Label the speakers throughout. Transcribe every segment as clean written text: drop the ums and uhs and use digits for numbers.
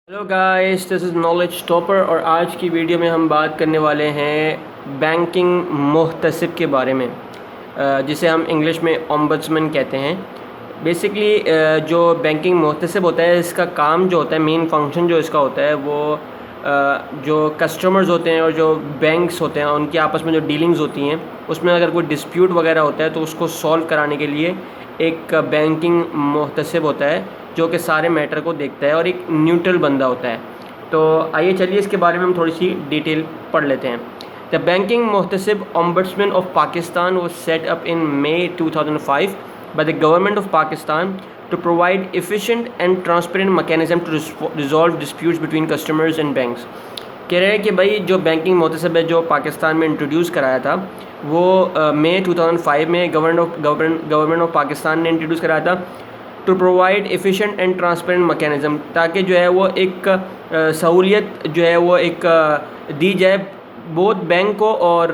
Speaker 1: Hello guys, this is knowledge topper और आज की वीडियो में हम बात करने वाले हैं बैंकिंग मुहतसिब के बारे में, जिसे हम इंग्लिश में ओम्बड्समैन कहते हैं। बेसिकली जो बैंकिंग मुहतसिब होता है, इसका काम जो होता है, मेन फंक्शन जो इसका होता है वो जो कस्टमर्स होते हैं और जो बैंक्स होते हैं उनकी आपस में जो डीलिंग्स होती हैं, उसमें अगर कोई डिस्प्यूट वगैरह होता है तो उसको सॉल्व कराने के लिए एक बैंकिंग मुहतसिब होता है जो कि सारे मैटर को देखता है और एक न्यूट्रल बंदा होता है। तो आइए चलिए इसके बारे में हम थोड़ी सी डिटेल पढ़ लेते हैं। The banking Mohtasib ombudsman of Pakistan was set up in May 2005 by the government of Pakistan to provide efficient and transparent mechanism to resolve disputes between customers and banks। कह रहे हैं कि भाई जो बैंकिंग मुहतसिब है जो पाकिस्तान में इंट्रोड्यूस कराया था वो मई 2005 में गवर्नमेंट ऑफ पाकिस्तान ने इंट्रोड्यूस कराया था to provide efficient and transparent mechanism, ताकि जो है वो एक सहूलियत जो है वो एक दी जाए बोथ बैंक को और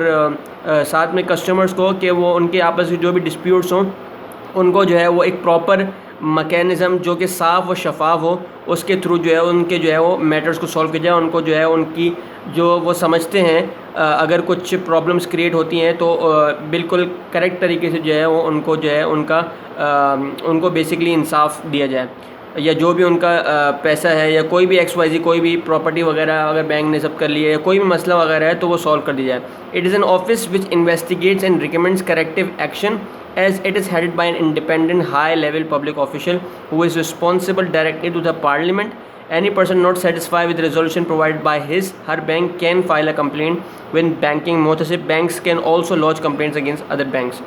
Speaker 1: साथ में कस्टमर्स को, कि वो उनके आपस में जो भी डिस्प्यूट्स हों उनको जो है वो एक प्रॉपर मैकेनिज़्म जो कि साफ़ व शफाफ हो, उसके थ्रू जो है उनके जो है वो मैटर्स को सॉल्व किया जाए। उनको जो है उनकी जो वो समझते हैं अगर कुछ प्रॉब्लम्स क्रिएट होती हैं तो बिल्कुल करेक्ट तरीके से जो है वो उनको जो है उनको बेसिकली इंसाफ दिया जाए, या जो भी उनका पैसा है या कोई भी XYZ कोई भी प्रॉपर्टी वगैरह अगर बैंक ने सब कर ली है या कोई भी मसला वगैरह है तो वो सॉल्व कर दिया जाए। It is an office which investigates and recommends corrective action as it is headed by an independent high-level public official who is responsible directly to the parliament. Any person not satisfied with the resolution provided by her bank can file a complaint with banking muhtasib. Banks can also lodge complaints against other banks.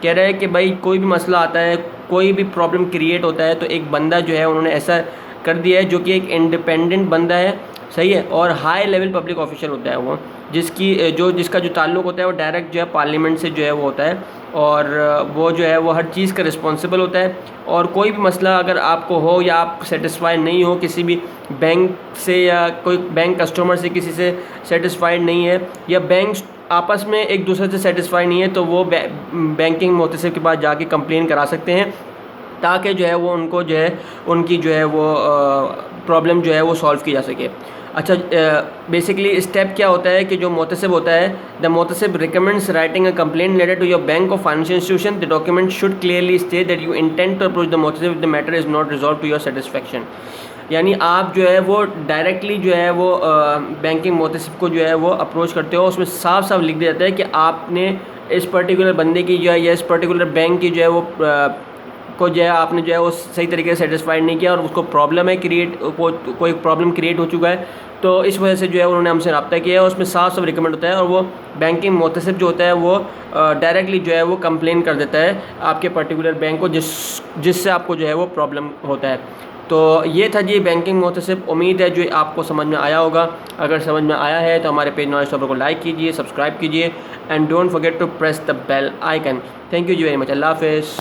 Speaker 1: कह रहा है कि भाई कोई भी मसला आता है, कोई भी प्रॉब्लम क्रिएट होता है तो एक बंदा जो है उन्होंने ऐसा कर दिया है जो कि एक इंडिपेंडेंट बंदा है, सही है, और हाई लेवल पब्लिक ऑफिशियल होता है वो, जिसका जो ताल्लुक़ होता है वो डायरेक्ट जो है पार्लियामेंट से जो है वो होता है, और वो जो है वो हर चीज़ का रिस्पॉन्सिबल होता है। और कोई भी मसला अगर आपको हो या आप सेटिस्फाइड नहीं हो किसी भी बैंक से, या कोई बैंक कस्टमर से किसी से सेटिस्फाइड नहीं है, या बैंक आपस में एक दूसरे से सेटिस्फाइड नहीं है, तो वो बैंकिंग मुहतसिब के पास जाके कंप्लेन करा सकते हैं, ताकि जो है वो उनको जो है उनकी जो है वो प्रॉब्लम जो है वो सॉल्व की जा सके। अच्छा, बेसिकली स्टेप क्या होता है कि जो मुहतसिब होता है, the Mohtasib recommends writing a complaint letter to your bank और financial institution. The document should clearly state that you intend to approach the Mohtasib if the matter is not resolve to your satisfaction. यानी आप जो है वो directly जो है वो banking मुहतसिब को जो है वो अप्रोच करते हो, उसमें साफ साफ लिख दिया जाता है कि आपने इस पर्टिकुलर बंदे की जो है या इस पर्टिकुलर बैंक की जो है वो को जो है आपने जो है वो सही तरीके से सेटिस्फाइड नहीं किया और उसको प्रॉब्लम है कोई प्रॉब्लम क्रिएट हो चुका है, तो इस वजह से जो है उन्होंने हमसे रब्ता किया है। उसमें साफ साफ रिकमेंड होता है और वो बैंकिंग मुहतसिब जो होता है वो डायरेक्टली जो है वो कंप्लेन कर देता है आपके पर्टिकुलर बैंक को जिससे आपको जो है वो प्रॉब्लम होता है। तो ये था जी बैंकिंग मुहतसिब। उम्मीद है जो आपको समझ में आया होगा। अगर समझ में आया है तो हमारे पेज नॉलेज टॉपर को लाइक कीजिए, सब्सक्राइब कीजिए, and don't forget to press the bell icon. Thank you ji very much. अल्लाह हाफ़िज़।